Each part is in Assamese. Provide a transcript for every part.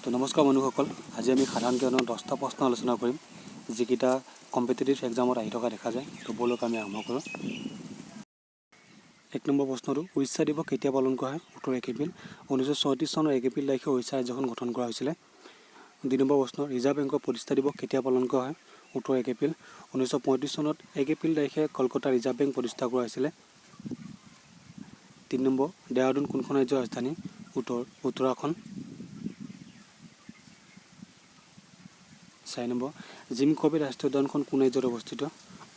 তো নমস্কাৰ বন্ধুসকল, আজি আমি সাধাৰণ জ্ঞানৰ 10টা প্ৰশ্ন আলোচনা কৰিম যিকেইটা কম্পিটিটিভ এক্সামত আহি থকা দেখা যায়। তো বলক আমি আৰম্ভ কৰোঁ। 1 নম্বৰ প্ৰশ্নটো, উৰিষ্যা দিৱস কেতিয়া পালন কৰা হয়? উত্তৰ 1 এপ্ৰিল। 1934 চনৰ 1 এপ্ৰিল তাৰিখে উৰিষ্যা ৰাজ্যখন গঠন কৰা হৈছিলে। 2 নম্বৰ প্ৰশ্ন, ৰিজাৰ্ভ বেংকৰ প্ৰতিষ্ঠা দিৱস কেতিয়া পালন কৰা হয়? উত্তৰ 1 এপ্ৰিল। 1935 চনত 1 এপ্ৰিল তাৰিখে কলকাতা ৰিজাৰ্ভ বেংক প্ৰতিষ্ঠা কৰা হৈছিলে। 3 নম্বৰ, দেহৰাদুন কোনখন ৰাজ্যৰ ৰাজধানী? উত্তৰ উত্তৰাখণ্ড। 4 নম্বৰ, জিম কৰ্বেট ৰাষ্ট্ৰীয় উদ্যানখন কোন ৰাজ্যত অৱস্থিত?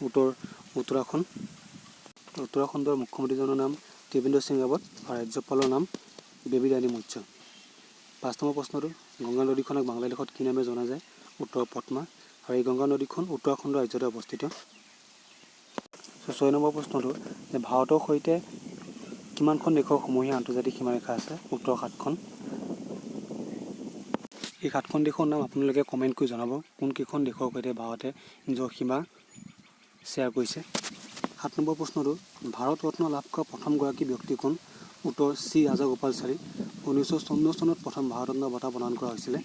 উত্তৰ উত্তৰাখণ্ড। উত্তৰাখণ্ডৰ মুখ্যমন্ত্ৰীজনৰ নাম ত্ৰিবেন্দ্ৰ সিং ৰাৱত আৰু ৰাজ্যপালৰ নাম বেবী ৰাণী মৌৰ্য। 5 নম্বৰ প্ৰশ্নটো, গংগা নদীখনক বাংলাদেশত কি নামে জনা যায়? উত্তৰ পদ্মা। আৰু এই গংগা নদীখন উত্তৰাখণ্ড ৰাজ্যতে অৱস্থিত। 6 নম্বৰ প্ৰশ্নটো, যে ভাৰতৰ সৈতে কিমানখন দেশৰ সমূহীয়া আন্তৰ্জাতিক সীমাৰেখা আছে? উত্তৰ 7খন। এই 7খন দেশৰ নাম আপোনালোকে কমেণ্ট কৰি জনাব কোনকেইখন দেশৰ সৈতে ভাৰতে নিজৰ সীমা শ্বেয়াৰ কৰিছে। 7 নম্বৰ প্ৰশ্নটো, ভাৰত ৰত্ন লাভ কৰা প্ৰথমগৰাকী ব্যক্তি কোন? উত্তৰ শ্ৰী ৰাজাগোপালাচাৰী। 1954 চনত প্ৰথম ভাৰত ৰত্ন বঁটা প্ৰদান কৰা হৈছিলে।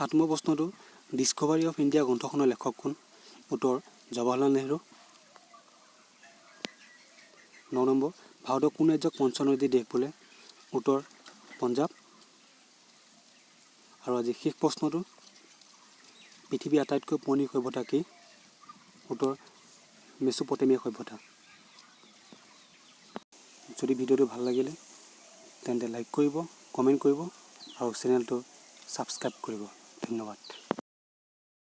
8 নম্বৰ প্ৰশ্নটো, ডিস্কভাৰী অফ ইণ্ডিয়া গ্ৰন্থখনৰ লেখক কোন? উত্তৰ জৱাহৰলাল নেহৰু। 9 নম্বৰ, ভাৰতৰ কোন ৰাজ্যক পঞ্চনদীৰ দেশ বোলে? উত্তৰ পঞ্জাৱ। আৰু আজি শেষ প্ৰশ্নটো, পৃথিৱীৰ আটাইতকৈ পুৰণি সভ্যতা কি? উত্তৰ মেচুপটেমিয়া সভ্যতা। যদি ভিডিঅ'টো ভাল লাগিলে তেন্তে লাইক কৰিব, কমেণ্ট কৰিব আৰু চেনেলটো ছাবস্ক্ৰাইব কৰিব। ধন্যবাদ।